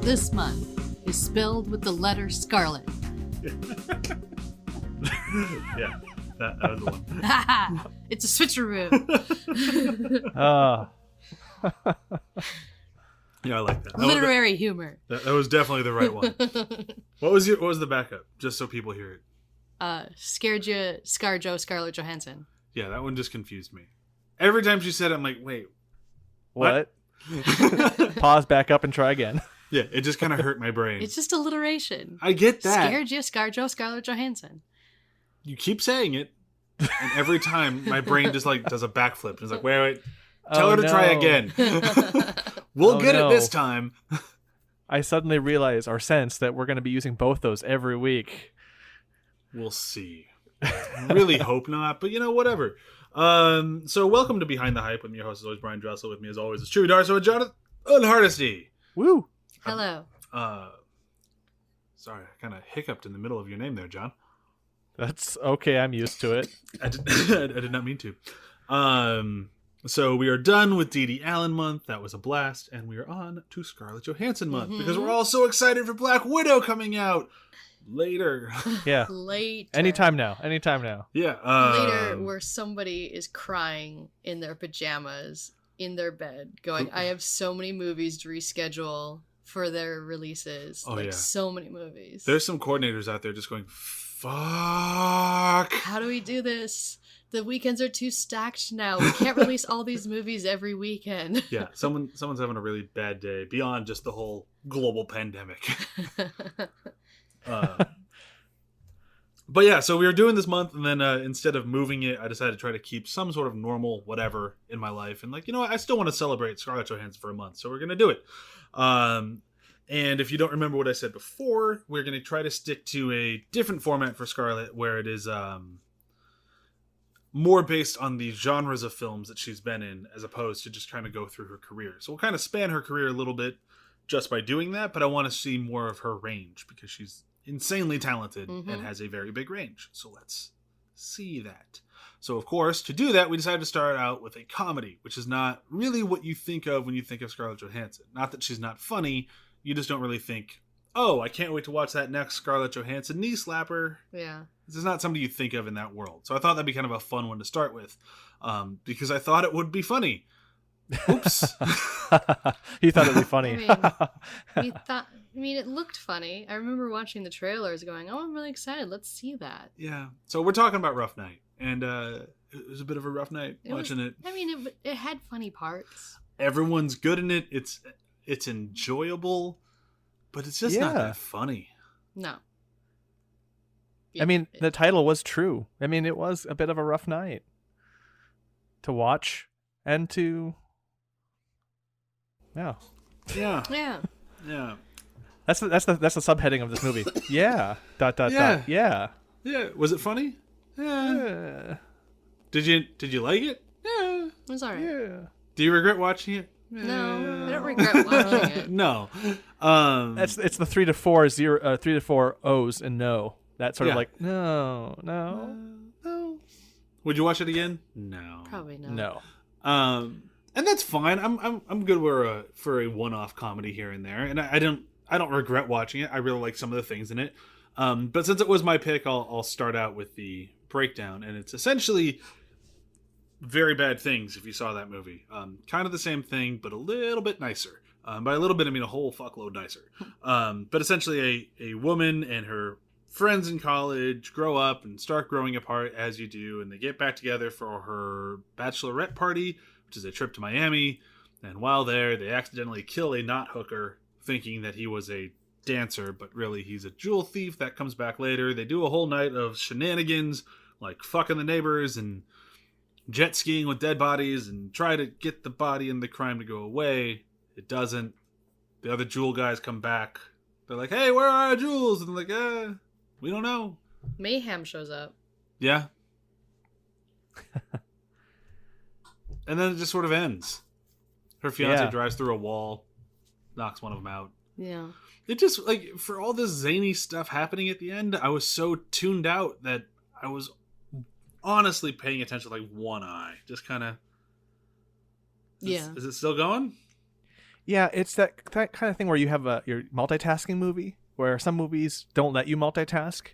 This month is spelled with the letter Scarlet. Yeah, that was the one. It's a switcheroo. Yeah, I like that. Literary humor. That was definitely the right one. What was the backup? Just so people hear it. ScarJo, Scarlett Johansson. Yeah, that one just confused me. Every time she said it, I'm like, wait, what? Pause, back up, and try again. Yeah, it just kind of hurt my brain. It's just alliteration. I get that. ScarJo, Scarlett Johansson. You keep saying it, and every time my brain just like does a backflip. It's like, wait, tell her to try again. We'll get it this time. I suddenly realize or sense that we're going to be using both those every week. We'll see. Really hope not, but whatever. So welcome to Behind the Hype with me, your host is always Brian Dressel. With me as always is Chewy Darso and Jonathan Hardesty. Woo! Hello. Sorry, I kind of hiccuped in the middle of your name there, John. That's okay. I'm used to it. I did not mean to. So we are done with Dee Allen month. That was a blast, and we are on to Scarlett Johansson month because we're all so excited for Black Widow coming out later. Yeah. Later. Anytime now. Yeah. Later, where somebody is crying in their pajamas in their bed, going, "I have so many movies to reschedule for their releases." So many movies. There's some coordinators out there just going, fuck. How do we do this? The weekends are too stacked now. We can't release all these movies every weekend. Yeah, someone's having a really bad day beyond just the whole global pandemic. But yeah, so we were doing this month, and then instead of moving it, I decided to try to keep some sort of normal whatever in my life. And I still want to celebrate Scarlett Johansson for a month, so we're going to do it. And if you don't remember what I said before, we're going to try to stick to a different format for Scarlett, where it is more based on the genres of films that she's been in, as opposed to just trying to go through her career. So we'll kind of span her career a little bit just by doing that, but I want to see more of her range because she's insanely talented and has a very big range. So let's see that. So of course, to do that, we decided to start out with a comedy, which is not really what you think of when you think of Scarlett Johansson. Not that she's not funny, you just don't really think, oh, I can't wait to watch that next Scarlett Johansson knee slapper. Yeah. This is not somebody you think of in that world. So I thought that'd be kind of a fun one to start with, because I thought it would be funny. Oops. You thought it'd be funny. I mean, it looked funny. I remember watching the trailers going, oh, I'm really excited. Let's see that. Yeah. So we're talking about Rough Night. And it was a bit of a rough night watching it. I mean, it had funny parts. Everyone's good in it. It's enjoyable, but it's just not that funny. No. I mean, the title was true. I mean, it was a bit of a rough night to watch and to... Yeah. Yeah. Yeah. Yeah. That's the subheading of this movie. Yeah. ... Yeah. Yeah. Was it funny? Yeah. Did you like it? Yeah. It was alright. Yeah. Do you regret watching it? No, I don't regret watching it. No. It's the 3 to 4 O's and no. That sort of like no. Would you watch it again? No. Probably not. No. And that's fine. I'm good for a one-off comedy here and there, and I don't regret watching it. I really like some of the things in it. But since it was my pick, I'll start out with the breakdown, and it's essentially Very Bad Things. If you saw that movie, kind of the same thing, but a little bit nicer. By a little bit, I mean a whole fuckload nicer. But essentially, a woman and her friends in college grow up and start growing apart as you do, and they get back together for her bachelorette party, which is a trip to Miami. And while there, they accidentally kill a knot hooker, thinking that he was a dancer, but really he's a jewel thief. That comes back later. They do a whole night of shenanigans, like fucking the neighbors and jet skiing with dead bodies, and try to get the body and the crime to go away. It doesn't. The other jewel guys come back. They're like, hey, where are our jewels? And they're like, we don't know. Mayhem shows up. Yeah. And then it just sort of ends. Her fiance drives through a wall, knocks one of them out. Yeah. It just, like, for all this zany stuff happening at the end, I was so tuned out that I was honestly paying attention like one eye. Just kind of... Is it still going? Yeah, it's that kind of thing where you have your multitasking movie, where some movies don't let you multitask.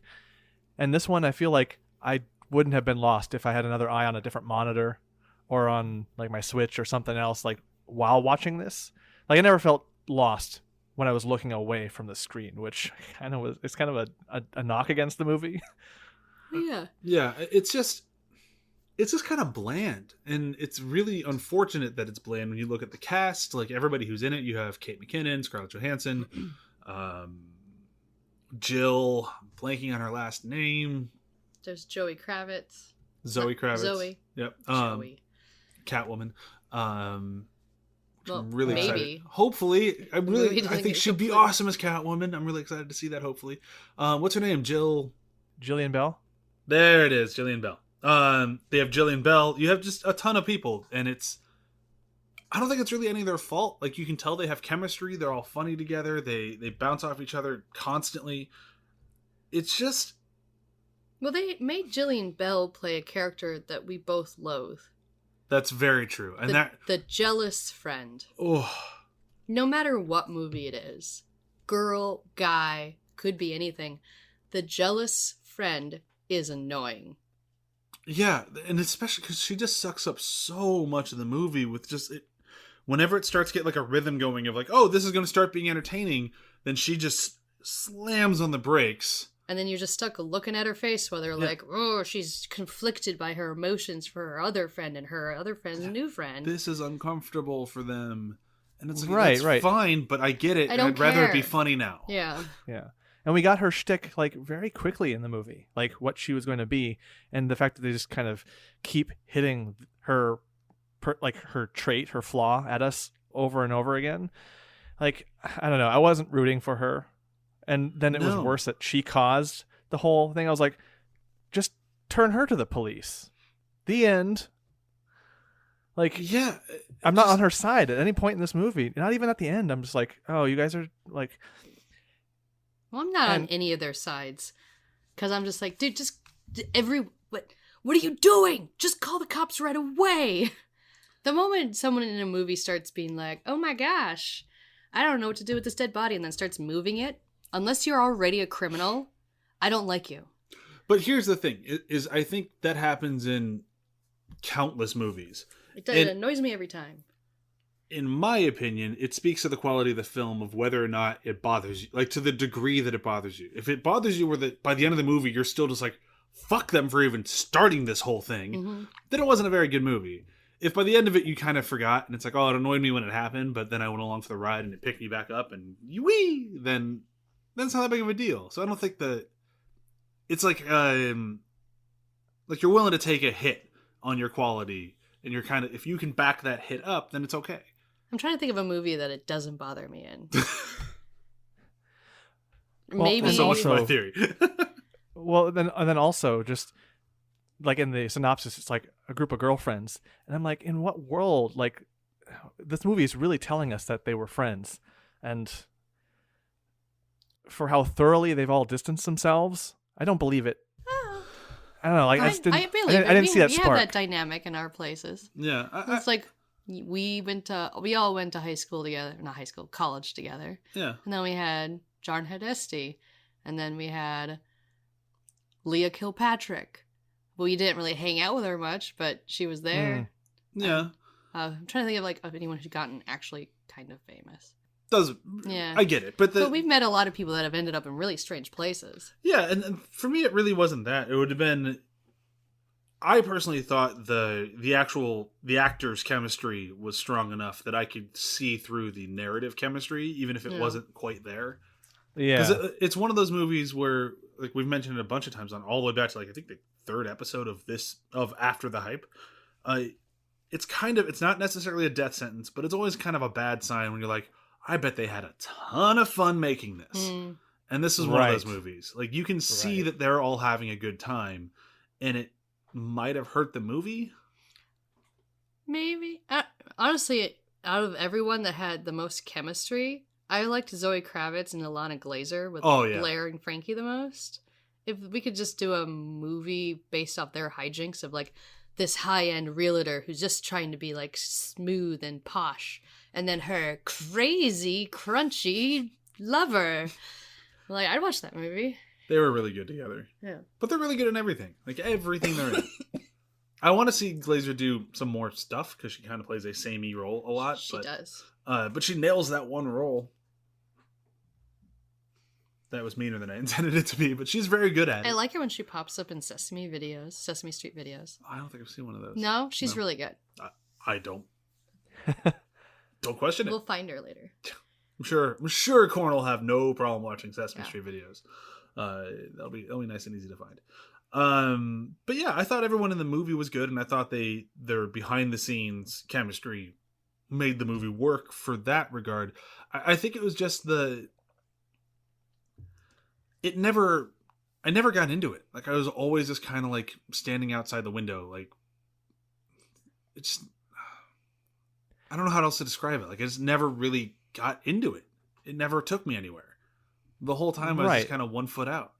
And this one, I feel like I wouldn't have been lost if I had another eye on a different monitor or on like my Switch or something else, like while watching this. Like I never felt lost when I was looking away from the screen, which it's kind of a knock against the movie. Yeah, it's just kind of bland, and it's really unfortunate that it's bland when you look at the cast. Like everybody who's in it, you have Kate McKinnon, Scarlett Johansson, Jill, I'm blanking on her last name. There's Zoe Kravitz. Zoe. Yep. Joey. Catwoman. Well, I'm really maybe. excited. Hopefully, I think she'd be awesome as Catwoman. I'm really excited to see that. Hopefully, what's her name? Jillian Bell. There it is, Jillian Bell. They have Jillian Bell. You have just a ton of people, and I don't think it's really any of their fault. Like you can tell they have chemistry. They're all funny together. They bounce off each other constantly. It's just... Well, they made Jillian Bell play a character that we both loathe. That's very true. And the jealous friend. Oh. No matter what movie it is, girl, guy, could be anything. The jealous friend is annoying. Yeah, and especially because she just sucks up so much of the movie with just it. Whenever it starts to get like a rhythm going of like, oh, this is going to start being entertaining, then she just slams on the brakes. And then you're just stuck looking at her face while they're like, oh, she's conflicted by her emotions for her other friend and her other friend's new friend. This is uncomfortable for them. And it's like, right. Fine, but I get it. I'd rather it be funny now. Yeah. Yeah. And we got her shtick like very quickly in the movie, like what she was going to be. And the fact that they just kind of keep hitting her trait, her flaw at us over and over again. Like, I don't know. I wasn't rooting for her. And then it was worse that she caused the whole thing. I was like, just turn her to the police. The end. Like, yeah, I'm not on her side at any point in this movie. Not even at the end. I'm just like, oh, you guys are like... Well, I'm not on any of their sides. Because I'm just like, dude, what are you doing? Just call the cops right away. The moment someone in a movie starts being like, oh my gosh, I don't know what to do with this dead body, and then starts moving it, unless you're already a criminal, I don't like you. But here's the thing, is I think that happens in countless movies. It annoys me every time. In my opinion, it speaks to the quality of the film of whether or not it bothers you, like to the degree that it bothers you. If it bothers you where by the end of the movie, you're still just like, fuck them for even starting this whole thing, then it wasn't a very good movie. If by the end of it you kind of forgot and it's like, oh, it annoyed me when it happened, but then I went along for the ride and it picked me back up and then it's not that big of a deal. So I don't think that it's like you're willing to take a hit on your quality, and you're kind of, if you can back that hit up, then it's okay. I'm trying to think of a movie that it doesn't bother me in. Well, maybe so much my theory. Well, then also just like in the synopsis, it's like a group of girlfriends, and I'm like, in what world? Like, this movie is really telling us that they were friends, and for how thoroughly they've all distanced themselves, I don't believe it. I don't know. Like, I didn't see that spark. We have that dynamic in our places. Yeah, it's like we all went to high school together, not high school, college together. Yeah, and then we had John Hardesty, and then we had Leah Kilpatrick. We didn't really hang out with her much, but she was there. Yeah. I'm trying to think of of anyone who's gotten actually kind of famous. Yeah, I get it, but we've met a lot of people that have ended up in really strange places. Yeah, and for me, it really wasn't that. It would have been. I personally thought the actors' chemistry was strong enough that I could see through the narrative chemistry, even if it wasn't quite there. Yeah, because it's one of those movies where, like we've mentioned it a bunch of times, on all the way back to I think the third episode of After the Hype. It's not necessarily a death sentence, but it's always kind of a bad sign when you're like, I bet they had a ton of fun making this. And this is one of those movies. Like, you can see that they're all having a good time, and it might have hurt the movie. Maybe. Honestly, out of everyone that had the most chemistry, I liked Zoe Kravitz and Ilana Glazer with Blair and Frankie the most. If we could just do a movie based off their hijinks of like this high-end realtor who's just trying to be like smooth and posh, and then her crazy, crunchy lover. Like, I'd watch that movie. They were really good together. Yeah. But they're really good in everything. Like, everything they're in. I want to see Glazer do some more stuff, because she kind of plays a samey role a lot. She does. But she nails that one role. That was meaner than I intended it to be, but she's very good at it. I like her when she pops up in Sesame Street videos. I don't think I've seen one of those. No? She's really good. I don't. Don't question it. We'll find her later. I'm sure Corn will have no problem watching Sesame Street videos. That'll be nice and easy to find. But yeah, I thought everyone in the movie was good, and I thought their behind the scenes chemistry made the movie work for that regard. I think it was just I never got into it. Like, I was always just kind of like standing outside the window. Like, it's, I don't know how else to describe it. Like, I just never really got into it. It never took me anywhere. The whole time I was just kind of 1 foot out.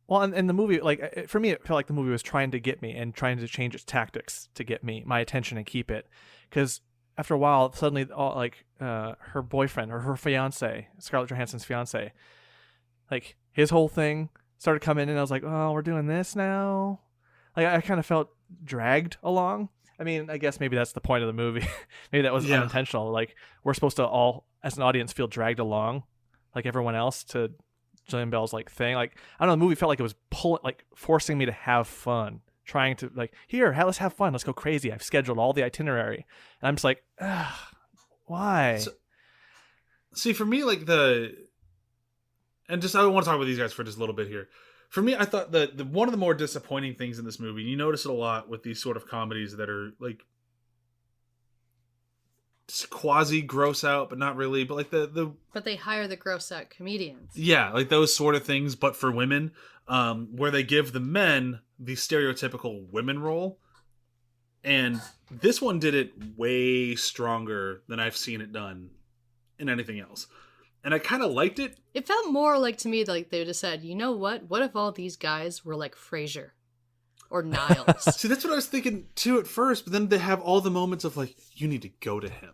Well, and the movie, like, for me, it felt like the movie was trying to get me and trying to change its tactics to get my attention and keep it. Because after a while, suddenly, her boyfriend or her fiance, Scarlett Johansson's fiance, like, his whole thing started coming in, and I was like, oh, we're doing this now? Like, I kind of felt dragged along. I mean, I guess maybe that's the point of the movie. Maybe that was unintentional. Like, we're supposed to all, as an audience, feel dragged along, like everyone else, to Jillian Bell's, like, thing. Like, I don't know, the movie felt like it was forcing me to have fun. Trying to, like, here, let's have fun. Let's go crazy. I've scheduled all the itinerary. And I'm just like, why? See, for me, like, and just, I want to talk about these guys for just a little bit here. For me, I thought that one of the more disappointing things in this movie, and you notice it a lot with these sort of comedies that are like quasi gross out, but not really, but like but they hire the gross out comedians. Yeah, like those sort of things, but for women, where they give the men the stereotypical women role. And this one did it way stronger than I've seen it done in anything else. And I kind of liked it. It felt more like, to me, like they just said, you know what? What if all these guys were like Frasier or Niles? See, that's what I was thinking too at first. But then they have all the moments of like, you need to go to him.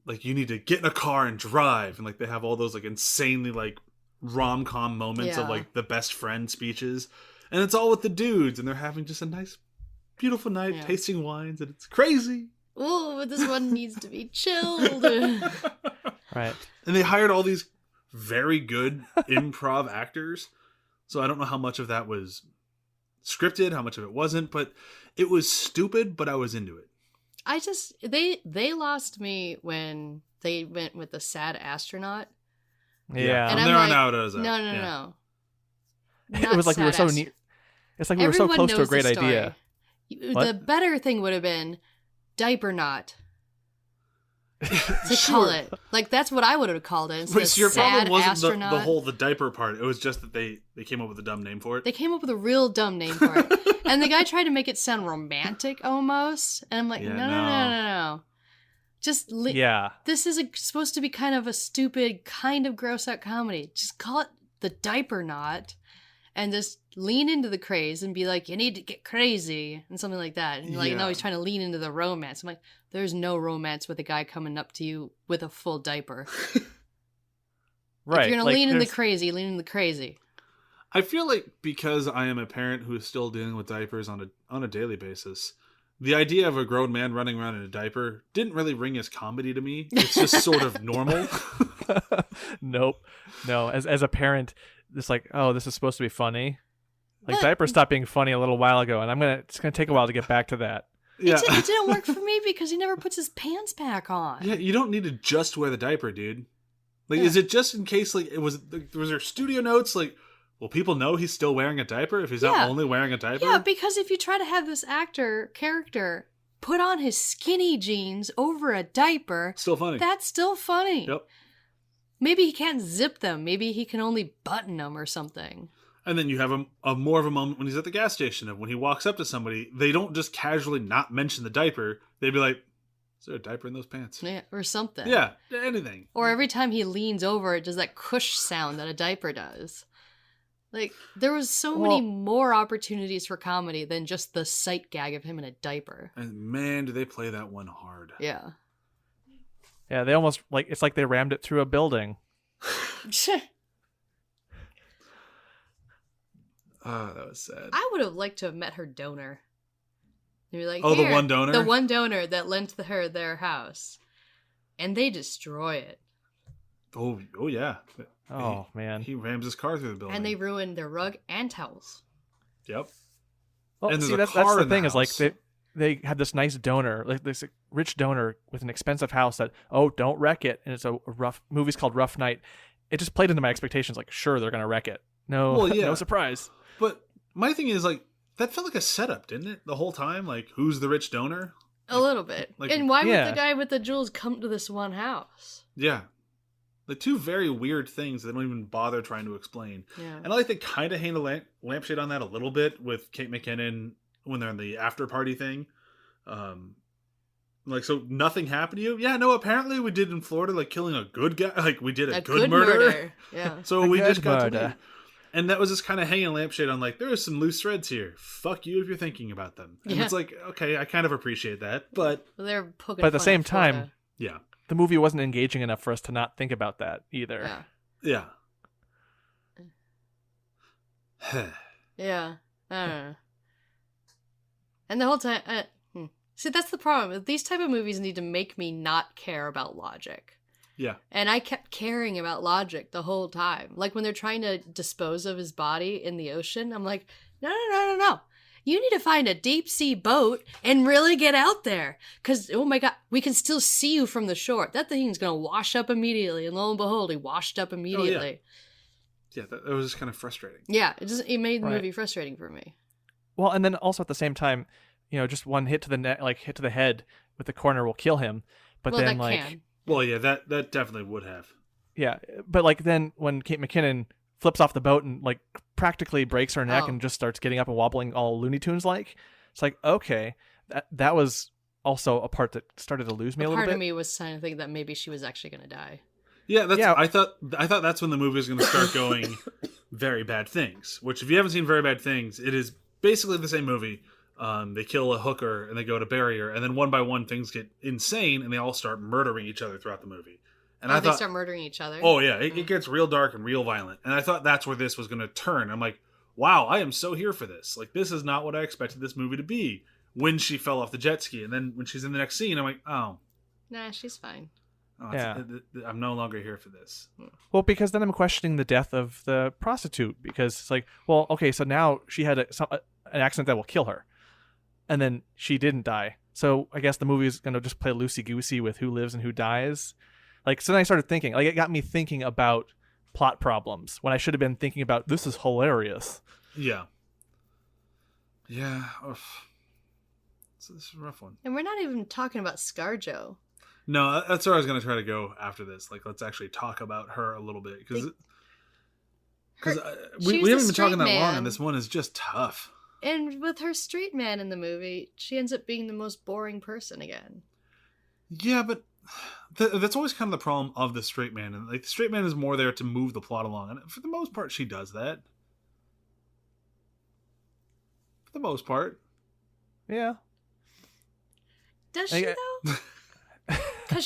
Like, you need to get in a car and drive. And like, they have all those like insanely like rom-com moments of like the best friend speeches. And it's all with the dudes. And they're having just a nice, beautiful night, tasting wines. And it's crazy. Oh, but this one needs to be chilled. Right. And they hired all these very good improv actors. So I don't know how much of that was scripted, how much of it wasn't, but it was stupid, but I was into it. They lost me when they went with the sad astronaut. Yeah. And I'm there like, on out it was no. It was like we were so neat. It's like we were so close to a great idea. The better thing would have been diaper knot. To call it. Like, that's what I would have called it. Wait, so your problem wasn't the diaper part. It was just that they came up with a dumb name for it? They came up with a real dumb name for it. And the guy tried to make it sound romantic almost. And I'm like, no. Just this is supposed to be kind of a stupid, kind of gross out comedy. Just call it the diaper knot. And just lean into the craze and be like, you need to get crazy and something like that. And like, no, he's trying to lean into the romance. I'm like, there's no romance with a guy coming up to you with a full diaper. Right. If you're going to lean in the crazy, lean in the crazy. I feel like because I am a parent who is still dealing with diapers on a daily basis, the idea of a grown man running around in a diaper didn't really ring as comedy to me. It's just sort of normal. Nope. No, as a parent, it's like, oh, this is supposed to be funny. Like, diapers stopped being funny a little while ago, and it's gonna take a while to get back to that. Yeah. It didn't work for me because he never puts his pants back on. Yeah, you don't need to just wear the diaper, dude. Like, is it just in case, like, was there studio notes, like, will people know he's still wearing a diaper if he's not only wearing a diaper? Yeah, because if you try to have this character put on his skinny jeans over a diaper, still funny. That's still funny. Yep. Maybe he can't zip them. Maybe he can only button them or something. And then you have a more of a moment when he's at the gas station. And when he walks up to somebody, they don't just casually not mention the diaper. they'd be like, "Is there a diaper in those pants?" Yeah, or something. Yeah, anything. Or every time he leans over, it does that cush sound that a diaper does. Like, there was so many more opportunities for comedy than just the sight gag of him in a diaper. And man, do they play that one hard. Yeah. Yeah, they almost, like, it's like they rammed it through a building. That was sad. I would have liked to have met her donor. They'd be like, the one donor? The one donor that lent her their house. And they destroy it. Oh yeah. Oh, man. He rams his car through the building. And they ruin their rug and towels. Yep. Well, and see, that's the thing is, like, they had this nice donor, like this rich donor with an expensive house that, don't wreck it. And it's a rough, movie's called Rough Night. It just played into my expectations, like, sure, they're going to wreck it. No, no surprise. But my thing is, like, that felt like a setup, didn't it? The whole time? Like, who's the rich donor? A little bit. Like, and why would the guy with the jewels come to this one house? Yeah. Like, two very weird things they don't even bother trying to explain. Yeah. And I like they kind of hang a lampshade on that a little bit with Kate McKinnon when they're in the after party thing. Like, so nothing happened to you? Yeah, no, apparently we did in Florida, like, killing a good guy. Like, we did a good murder. Yeah. So we just got to leave. And that was just kind of hanging a lampshade on, like, there are some loose threads here. Fuck you if you're thinking about them. And it's like, okay, I kind of appreciate that, but... They're poking But at the same time, yeah, the movie wasn't engaging enough for us to not think about that either. Yeah. Yeah. I don't know. And the whole time... See, that's the problem. These type of movies need to make me not care about logic. Yeah. And I kept caring about logic the whole time. Like when they're trying to dispose of his body in the ocean, I'm like, no. You need to find a deep sea boat and really get out there. Because, oh my God, we can still see you from the shore. That thing's going to wash up immediately. And lo and behold, he washed up immediately. Yeah, that was just kind of frustrating. Yeah, it made the movie frustrating for me. Well, and then also at the same time, just one hit to the hit to the head with the corner will kill him. But then, like... Can. Well, yeah, that definitely would have. Yeah, but like then when Kate McKinnon flips off the boat and like practically breaks her neck and just starts getting up and wobbling all Looney Tunes like, it's like, okay, that was also a part that started to lose me a little bit. Part of me was trying to think that maybe she was actually going to die. Yeah, I thought that's when the movie was going to start going very bad things. Which, if you haven't seen Very Bad Things, it is basically the same movie. They kill a hooker and they go to bury her, and then one by one things get insane and they all start murdering each other throughout the movie. And I thought they start murdering each other. Oh yeah, it gets real dark and real violent. And I thought that's where this was going to turn. I'm like, wow, I am so here for this. Like, this is not what I expected this movie to be. When she fell off the jet ski, and then when she's in the next scene, I'm like, oh, nah, she's fine. I'm no longer here for this. Well, because then I'm questioning the death of the prostitute, because it's like, well, okay, so now she had an accident that will kill her. And then she didn't die. So I guess the movie is going to just play loosey-goosey with who lives and who dies. Like, so then I started thinking, like, it got me thinking about plot problems when I should have been thinking about, this is hilarious. Yeah. Yeah. So this is a rough one. And we're not even talking about ScarJo. No, that's where I was going to try to go after this. Like, let's actually talk about her a little bit. Because we haven't been talking that long, and this one is just tough. And with her straight man in the movie, she ends up being the most boring person again. Yeah, but that's always kind of the problem of the straight man. And like, the straight man is more there to move the plot along, and for the most part, she does that. For the most part, yeah. Does she though? Because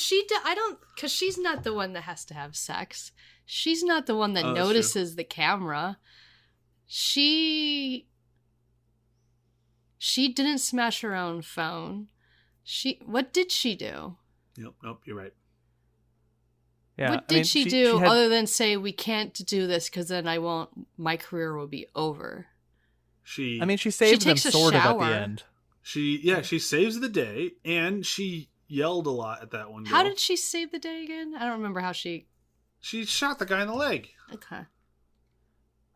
Because she's not the one that has to have sex. She's not the one that notices the camera. She didn't smash her own phone. What did she do? Nope, you're right. Yeah, what did she do other than say, we can't do this because then my career will be over? She saved them sort of at the end. She saves the day, and she yelled a lot at that one girl. How did she save the day again? I don't remember how she... She shot the guy in the leg. Okay.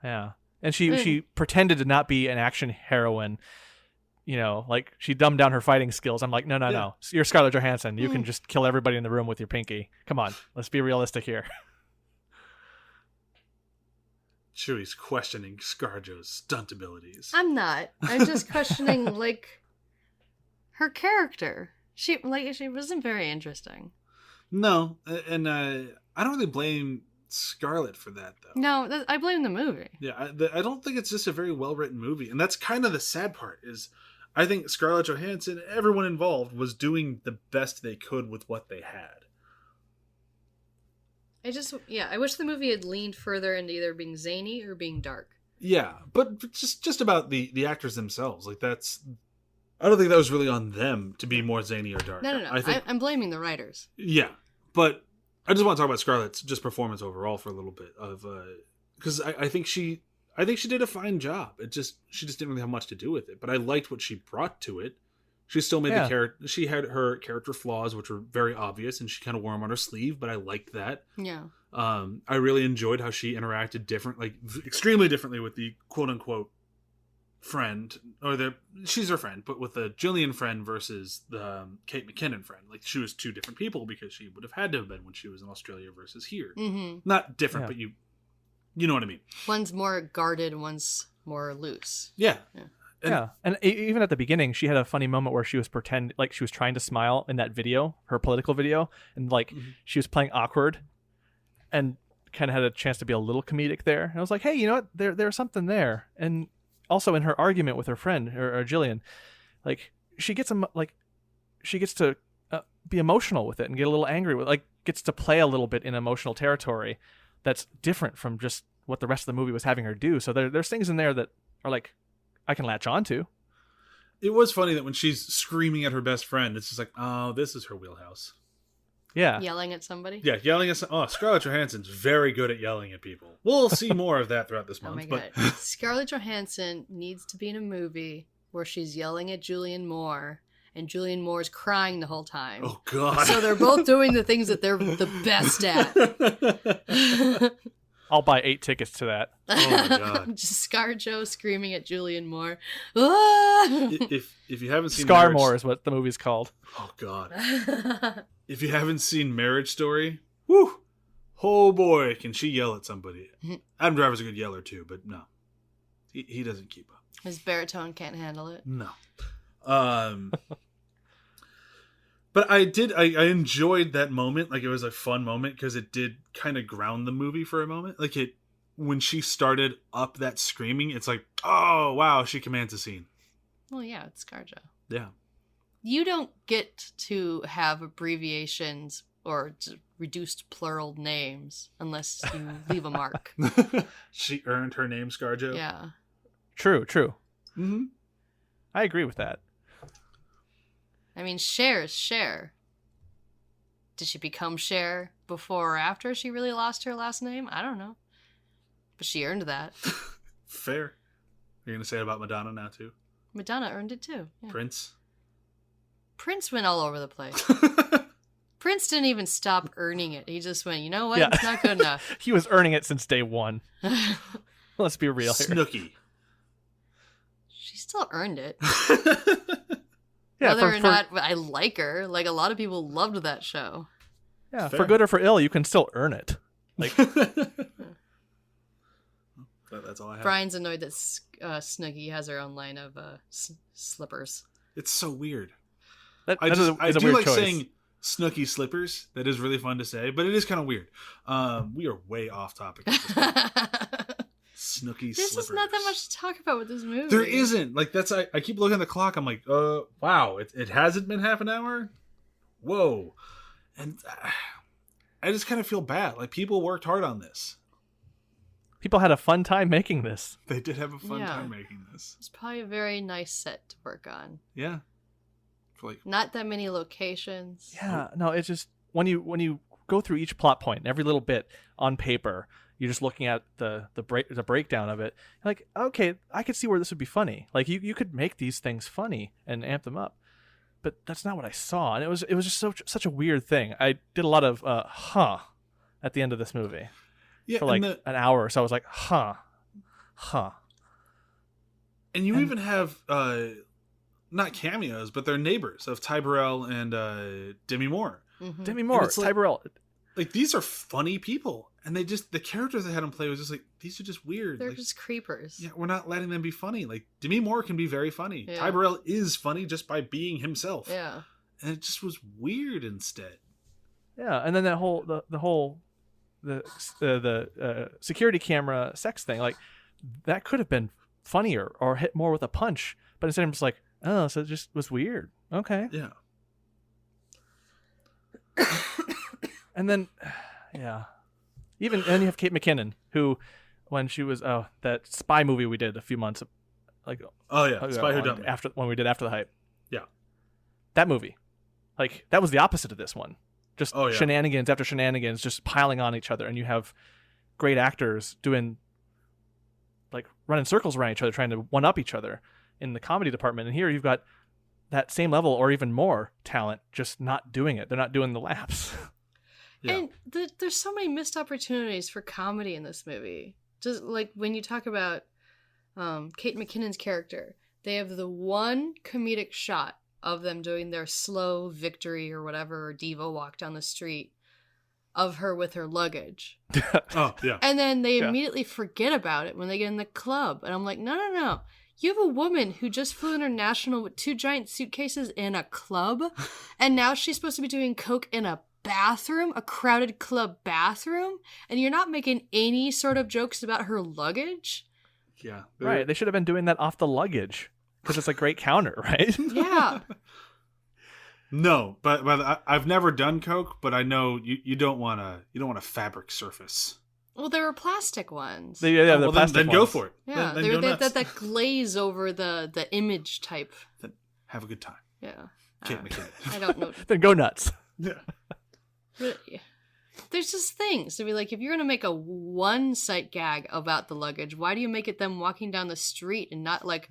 Yeah. And she pretended to not be an action heroine. Like, she dumbed down her fighting skills. I'm like, no. You're Scarlett Johansson. You can just kill everybody in the room with your pinky. Come on. Let's be realistic here. Chewie's questioning ScarJo's stunt abilities. I'm not. I'm just questioning, like, her character. She wasn't very interesting. No, and I don't really blame Scarlett for that, though. No, I blame the movie. Yeah, I don't think it's just a very well-written movie. And that's kind of the sad part, is I think Scarlett Johansson, everyone involved, was doing the best they could with what they had. I wish the movie had leaned further into either being zany or being dark. Yeah, but just about the actors themselves. Like, I don't think that was really on them to be more zany or dark. No. I'm blaming the writers. Yeah, but I just want to talk about Scarlett's just performance overall for a little bit of because I think she did a fine job. She just didn't really have much to do with it, but I liked what she brought to it. She still made the character. She had her character flaws, which were very obvious, and she kind of wore them on her sleeve. But I liked that. Yeah. I really enjoyed how she interacted extremely differently with the quote unquote friend, she's her friend, but with the Jillian friend versus the Kate McKinnon friend. Like, she was two different people because she would have had to have been when she was in Australia versus here. Mm-hmm. Not different, but you know what I mean. One's more guarded, one's more loose. Yeah. And even at the beginning, she had a funny moment where she was she was trying to smile in that video, her political video, and she was playing awkward, and kind of had a chance to be a little comedic there. And I was like, hey, you know what? There's something there. And also in her argument with her friend or Jillian, like she gets to be emotional with it and get a little angry with, gets to play a little bit in emotional territory that's different from just what the rest of the movie was having her do. So there's things in there that are like, I can latch on to. It was funny that when she's screaming at her best friend, it's just like, oh, this is her wheelhouse. Yeah. Yelling at somebody? Yeah, yelling at Scarlett Johansson's very good at yelling at people. We'll see more of that throughout this month. Oh my God. Scarlett Johansson needs to be in a movie where she's yelling at Julianne Moore, and Julianne Moore's crying the whole time. Oh, God. So they're both doing the things that they're the best at. I'll buy 8 tickets to that. Oh my God. Just ScarJo screaming at Julianne Moore. Ah! If you haven't seen Scarmore is what the movie's called. Oh God. If you haven't seen Marriage Story, whoo, oh boy, can she yell at somebody. Adam Driver's a good yeller too, but no. He doesn't keep up. His baritone can't handle it. No. But I enjoyed that moment. Like, it was a fun moment because it did kind of ground the movie for a moment. Like, when she started up that screaming, it's like, oh, wow, she commands a scene. Well, yeah, it's ScarJo. Yeah. You don't get to have abbreviations or reduced plural names unless you leave a mark. She earned her name, ScarJo. Yeah. True. Mm-hmm. I agree with that. I mean, Cher is Cher. Did she become Cher before or after she really lost her last name? I don't know. But she earned that. Fair. You're going to say it about Madonna now, too? Madonna earned it, too. Yeah. Prince went all over the place. Prince didn't even stop earning it. He just went, you know what? Yeah. It's not good enough. He was earning it since day one. Let's be real here. Snooki. She still earned it. Yeah, Whether or not I like her, like, a lot of people loved that show. Yeah, Fair. for good or for ill, you can still earn it. Like, That's all I have. Brian's annoyed that Snooki has her own line of slippers. It's so weird. that I is a do weird like choice. saying Snooki slippers. That is really fun to say, but it is kind of weird. We are way off topic at this point. Snooki There's slippers. just not that much to talk about with this movie. There isn't. Like, I keep looking at the clock. I'm like, wow, it hasn't been half an hour? Whoa. And I just kind of feel bad. Like, people worked hard on this. People had a fun time making this. They did have a fun Yeah. time making this. It's probably a very nice set to work on. Yeah. For like, Not that many locations. Yeah, no, it's just when you go through each plot point, every little bit on paper, you're just looking at the breakdown of it. Like, okay, I could see where this would be funny. Like, you could make these things funny and amp them up. But that's not what I saw, and it was just such a weird thing. I did a lot of at the end of this movie. yeah, For like and an hour, so I was like, huh. And you even have not cameos, but they're neighbors of Ty Burrell and Demi Moore. Mhm. Demi Moore, it's like- Ty Burrell. Like, these are funny people, and the characters they had them play was just like, these are just weird. They're Like, just creepers. yeah, we're not letting them be funny. Like, Demi Moore can be very funny. Yeah. Ty Burrell is funny just by being himself. Yeah. and it just was weird instead. Yeah, and then that whole the security camera sex thing, like that could have been funnier or hit more with a punch, but instead I'm just like, oh, so it just was weird. Okay. Yeah. And then, yeah, and then you have Kate McKinnon, who, when she was that spy movie we did a few months, like Spy Who Dumped Me. when we did After the Hype. Yeah. That movie, like that was the opposite of this one. Just shenanigans after shenanigans, just piling on each other, and you have great actors doing, like, running circles around each other, trying to one up each other in the comedy department. And here you've got that same level or even more talent, just not doing it. They're not doing the laps. Yeah. And there's so many missed opportunities for comedy in this movie. Just like when you talk about Kate McKinnon's character, they have the one comedic shot of them doing their slow victory or whatever, or diva walk down the street of her with her luggage. Oh, yeah. And then they immediately forget about it when they get in the club. And I'm like, no. You have a woman who just flew international with 2 giant suitcases in a club, and now she's supposed to be doing coke in a bathroom, a crowded club bathroom, and you're not making any sort of jokes about her luggage? Yeah. Right. They should have been doing that off the luggage, because it's a great counter, right? Yeah. No, but I've never done coke, but I know you don't want a fabric surface. Well, there were plastic ones. The plastic then ones. go for it. Yeah, then they go were nuts. that glaze over the image type. Then have a good time. Yeah. Kate McKinnon. I don't know. Then go nuts. Yeah. Really. There's just things to be like, if you're going to make a one-sight gag about the luggage, why do you make it them walking down the street and not like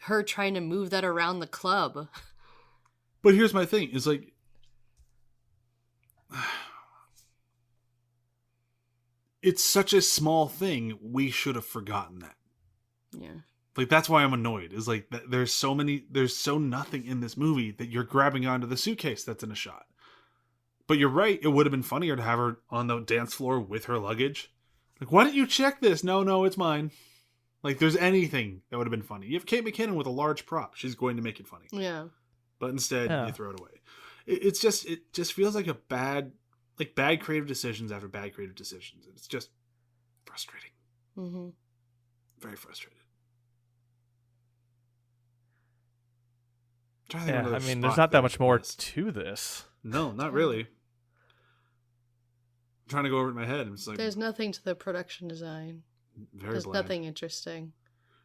her trying to move that around the club? But here's my thing, is like, it's such a small thing, we should have forgotten that. Yeah. Like, that's why I'm annoyed, is like, there's so nothing in this movie that you're grabbing onto the suitcase that's in a shot. But you're right, it would have been funnier to have her on the dance floor with her luggage. Like, why didn't you check this? No, it's mine. Like, there's anything that would have been funny. You have Kate McKinnon with a large prop. She's going to make it funny. Yeah. But instead, you throw it away. It just feels like bad creative decisions after bad creative decisions. It's just frustrating. Mm-hmm. Very frustrated. Yeah, I mean, there's not that much more to this. No, not really. I'm trying to go over it in my head. I'm just like, there's nothing to the production design. There's bland. nothing interesting.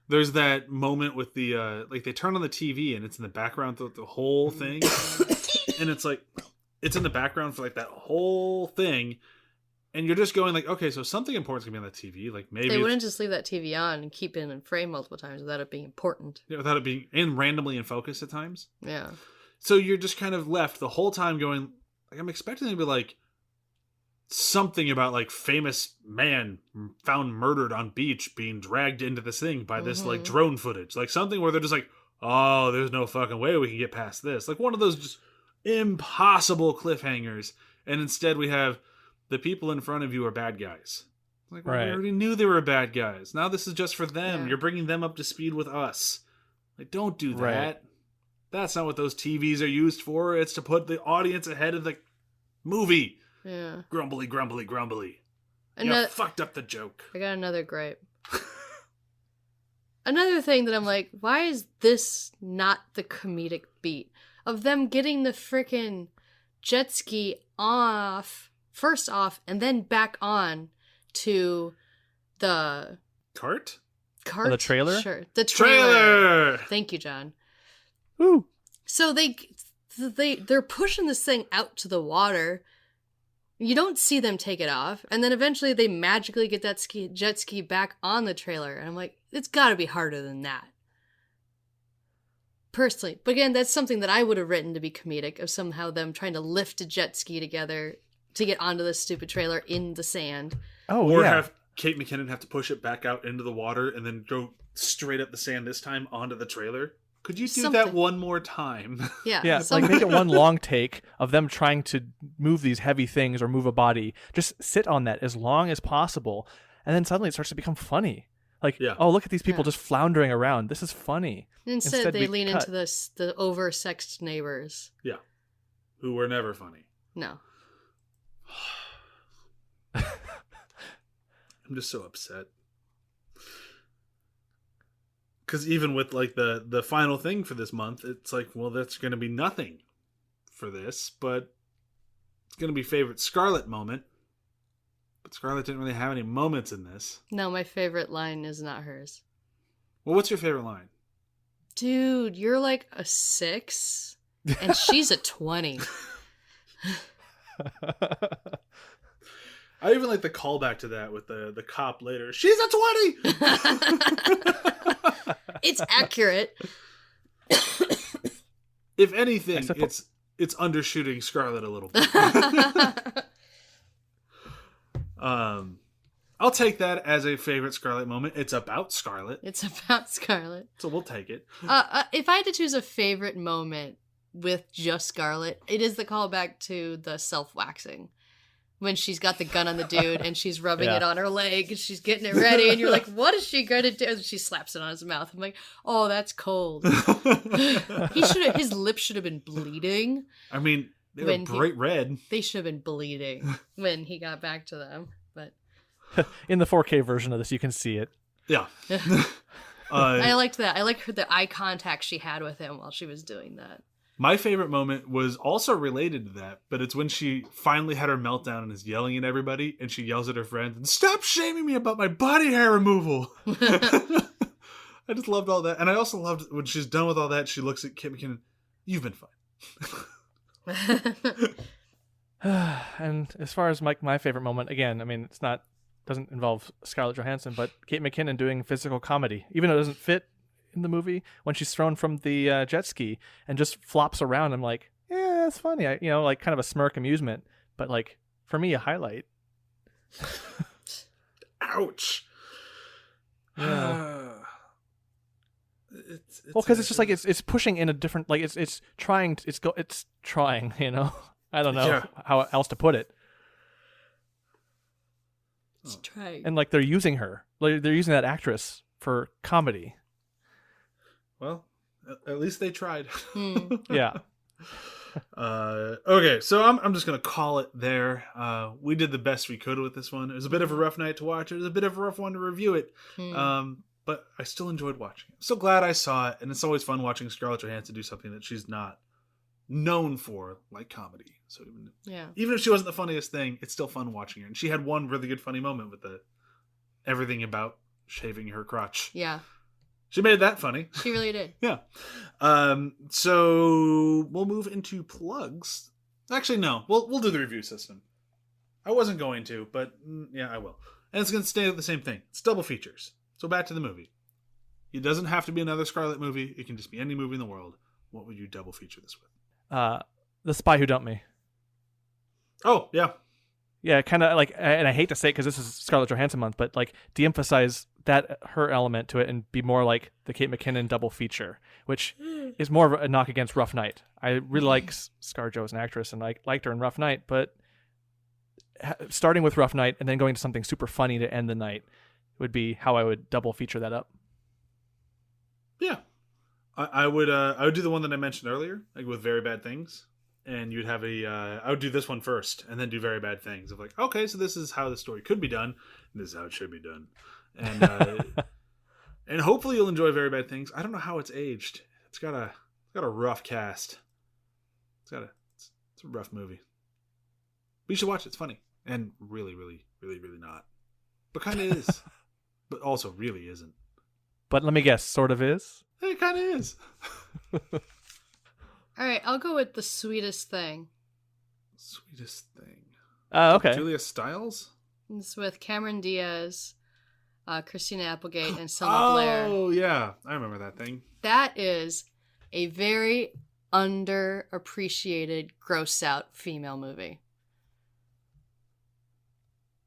There's that moment with the like they turn on the TV and it's in the background throughout the whole thing, and it's like it's in the background for like that whole thing, and you're just going like, okay, so something important's gonna be on the TV. Like maybe they wouldn't just leave that TV on and keep it in frame multiple times without it being important. Yeah, without it being randomly in focus at times. Yeah. So you're just kind of left the whole time going like, I'm expecting it to be like something about like famous man found murdered on beach being dragged into this thing by this like drone footage, like something where they're just like, oh, there's no fucking way we can get past this, like one of those just impossible cliffhangers, and instead we have the people in front of you are bad guys. Like, well, we already knew they were bad guys. Now this is just for them. You're bringing them up to speed with us. Like, don't do that. That's not what those TVs are used for. It's to put the audience ahead of the movie. Yeah. Grumbly. And you fucked up the joke. I got another gripe. Another thing that I'm like, why is this not the comedic beat of them getting the frickin' jet ski first off, and then back on to the cart? Oh, the trailer? Sure. The trailer. Thank you, John. Woo. So they're pushing this thing out to the water. You don't see them take it off, and then eventually they magically get that jet ski back on the trailer, and I'm like, it's got to be harder than that. Personally. But again, that's something that I would have written to be comedic, of somehow them trying to lift a jet ski together to get onto this stupid trailer in the sand. Oh, or have Kate McKinnon have to push it back out into the water and then go straight up the sand this time onto the trailer. Could you do that one more time? Yeah. Yeah, like make it one long take of them trying to move these heavy things or move a body. Just sit on that as long as possible, and then suddenly it starts to become funny. Like, oh, look at these people just floundering around. This is funny. Instead they lean into the oversexed neighbors. Yeah. who were never funny. No. I'm just so upset. Because even with like the final thing for this month, it's like, well, that's going to be nothing for this, but it's going to be favorite Scarlett moment. But Scarlett didn't really have any moments in this. No, my favorite line is not hers. Well, what's your favorite line? Dude, you're like a 6 and she's a 20. I even like the callback to that with the cop later. She's a 20! It's accurate. If anything, it's undershooting Scarlett a little bit. I'll take that as a favorite Scarlett moment. It's about Scarlett. It's about Scarlett. So we'll take it. If I had to choose a favorite moment with just Scarlett, it is the callback to the self-waxing. When she's got the gun on the dude and she's rubbing it on her leg and she's getting it ready and you're like, what is she going to do? And she slaps it on his mouth. I'm like, oh, that's cold. His lips should have been bleeding. I mean, they were bright red. They should have been bleeding when he got back to them. But in the 4K version of this, you can see it. Yeah. I liked that. I liked the eye contact she had with him while she was doing that. My favorite moment was also related to that, but it's when she finally had her meltdown and is yelling at everybody, and she yells at her friends, and stop shaming me about my body hair removal. I just loved all that. And I also loved when she's done with all that, she looks at Kit McKinnon, you've been fine. And as far as my favorite moment, again, I mean, doesn't involve Scarlett Johansson, but Kate McKinnon doing physical comedy, even though it doesn't fit in the movie, when she's thrown from the jet ski and just flops around. I'm like, yeah, that's funny. Like kind of a smirk amusement, but like for me, a highlight. Ouch. Yeah. Because it's just like it's pushing in a different, like it's trying. It's trying. I don't know how else to put it. It's trying. And like they're using her. Like they're using that actress for comedy. Well, at least they tried. Yeah. Okay, so I'm just going to call it there. We did the best we could with this one. It was a bit of a rough night to watch. It was a bit of a rough one to review it. But I still enjoyed watching it. I'm so glad I saw it, and it's always fun watching Scarlett Johansson do something that she's not known for, like comedy. So even if she wasn't the funniest thing, it's still fun watching her. And she had one really good funny moment with everything about shaving her crotch. Yeah. She made that funny. She really did. Yeah. So we'll move into plugs. Actually, no. We'll do the review system. I wasn't going to, but yeah, I will. And it's going to stay the same thing. It's double features. So back to the movie. It doesn't have to be another Scarlett movie. It can just be any movie in the world. What would you double feature this with? The Spy Who Dumped Me. Oh, yeah. Yeah, kind of like, and I hate to say it because this is Scarlett Johansson month, but like de-emphasize her element to it and be more like the Kate McKinnon double feature, which is more of a knock against Rough Night. I really like ScarJo as an actress, and I liked her in Rough Night, but starting with Rough Night and then going to something super funny to end the night would be how I would double feature that up. Yeah, I would do the one that I mentioned earlier, like with Very Bad Things. And you'd have I would do this one first and then do Very Bad Things. Of like, okay, so this is how the story could be done. And this is how it should be done. And and hopefully you'll enjoy Very Bad Things. I don't know how it's aged. It's got a rough cast. It's a rough movie. But you should watch it. It's funny. And really, really, really, really not. But kind of is. But also really isn't. But let me guess, sort of is? It kind of is. All right, I'll go with The Sweetest Thing. Sweetest Thing. Okay. Julia Stiles? It's with Cameron Diaz, Christina Applegate, and Selma Blair. Oh, yeah. I remember that thing. That is a very underappreciated, gross out female movie.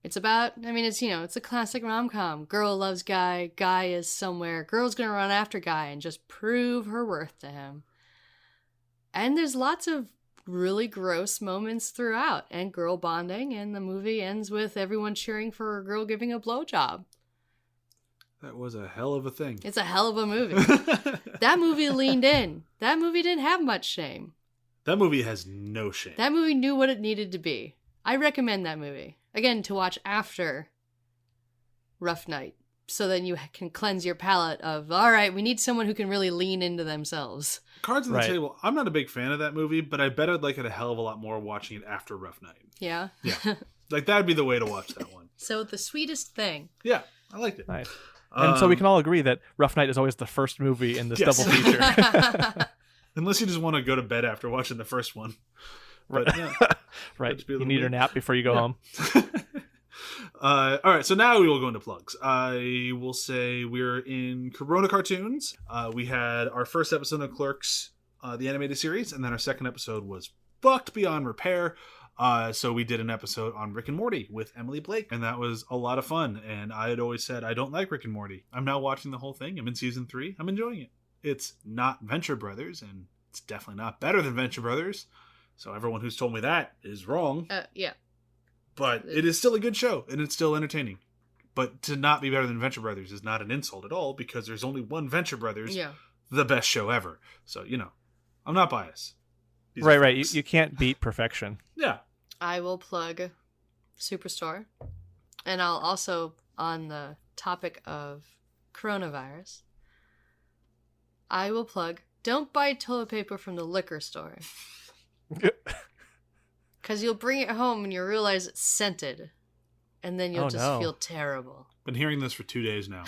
It's about, it's a classic rom-com. Girl loves guy, guy is somewhere. Girl's gonna run after guy and just prove her worth to him. And there's lots of really gross moments throughout, and girl bonding, and the movie ends with everyone cheering for a girl giving a blowjob. That was a hell of a thing. It's a hell of a movie. That movie leaned in. That movie didn't have much shame. That movie has no shame. That movie knew what it needed to be. I recommend that movie. Again, to watch after Rough Night. So then you can cleanse your palate of, all right, we need someone who can really lean into themselves. Cards on the Table, I'm not a big fan of that movie, but I bet I'd like it a hell of a lot more watching it after Rough Night. Yeah? Yeah. Like, that'd be the way to watch that one. So The Sweetest Thing. Yeah, I liked it. Nice. And so we can all agree that Rough Night is always the first movie in this double feature. Unless you just want to go to bed after watching the first one. But, yeah, right. You need a nap before you go home. All right, so now we will go into plugs. I will say we're in Corona Cartoons. We had our first episode of Clerks, the animated series, and then our second episode was fucked beyond repair. So we did an episode on Rick and Morty with Emily Blake, and that was a lot of fun. And I had always said, I don't like Rick and Morty. I'm now watching the whole thing. I'm in season 3. I'm enjoying it. It's not Venture Brothers, and it's definitely not better than Venture Brothers. So everyone who's told me that is wrong. Yeah. But it is still a good show, and it's still entertaining. But to not be better than Venture Brothers is not an insult at all, because there's only one Venture Brothers, the best show ever. So, I'm not biased. Right. You can't beat perfection. Yeah. I will plug Superstore. And I'll also, on the topic of coronavirus, I will plug, don't buy toilet paper from the liquor store. Because you'll bring it home and you'll realize it's scented. And then you'll feel terrible. Been hearing this for 2 days now.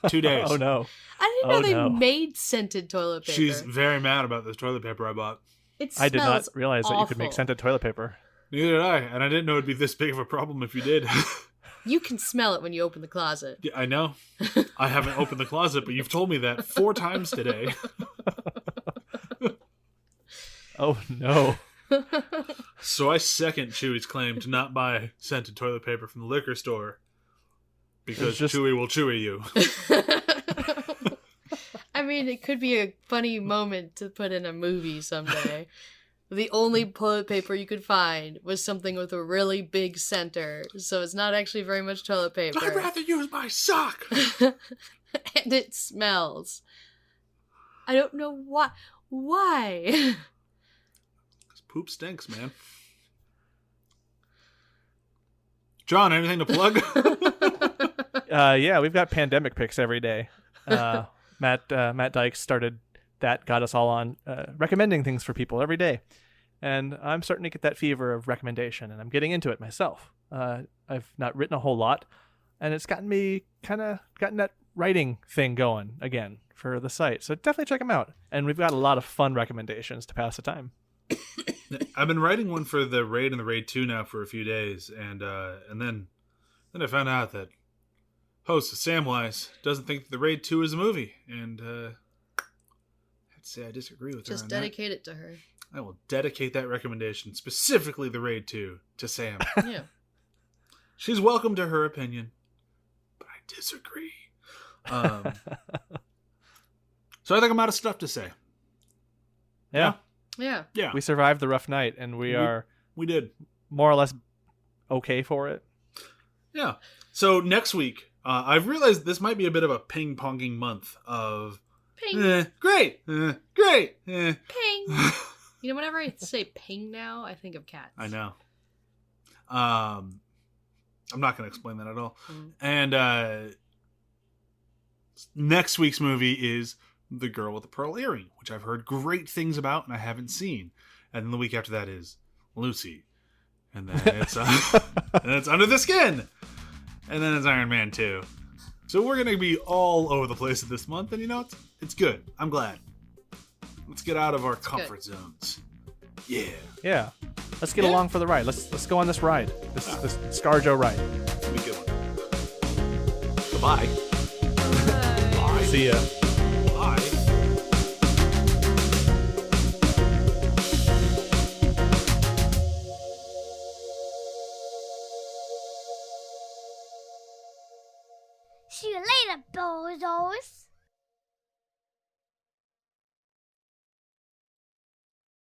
2 days. Oh, no. I didn't know they made scented toilet paper. She's very mad about this toilet paper I bought. I did not realize that you could make scented toilet paper. Neither did I. And I didn't know it'd be this big of a problem if you did. You can smell it when you open the closet. Yeah, I know. I haven't opened the closet, but you've told me that 4 times today. Oh, no. So I second Chewy's claim to not buy scented toilet paper from the liquor store because Chewy will chewy you. I mean, it could be a funny moment to put in a movie someday. The only toilet paper you could find was something with a really big center, so it's not actually very much toilet paper. I'd rather use my sock! And it smells. I don't know why. Why? Poop stinks, man. John, anything to plug? Yeah, we've got pandemic picks every day. Matt Dykes started that, got us all on recommending things for people every day. And I'm starting to get that fever of recommendation, and I'm getting into it myself. I've not written a whole lot, and it's gotten me gotten that writing thing going again for the site. So definitely check them out. And we've got a lot of fun recommendations to pass the time. I've been writing one for the Raid and the Raid 2 now for a few days, and then I found out that host Samwise doesn't think that the Raid 2 is a movie, and I have to say I disagree with her. Just dedicate it to her. I will dedicate that recommendation, specifically the Raid 2, to Sam. Yeah. She's welcome to her opinion, but I disagree. So I think I'm out of stuff to say. Yeah. Yeah. We survived the rough night, and we did more or less okay for it. Yeah. So next week, I've realized this might be a bit of a ping-ponging month of ping. Great. Great. Ping. You know, whenever I say ping now, I think of cats. I know. I'm not going to explain that at all. And next week's movie is The Girl with the Pearl Earring, which I've heard great things about and I haven't seen. And then the week after that is Lucy. And then it's and it's Under the Skin. And then it's Iron Man 2. So we're going to be all over the place this month. And you know, it's good. I'm glad. Let's get out of our comfort zones. Yeah. Yeah. Let's get along for the ride. Let's go on this ride. This ScarJo ride. It'll be a good one. Goodbye. Bye. See ya. Bye. See you later, bozos.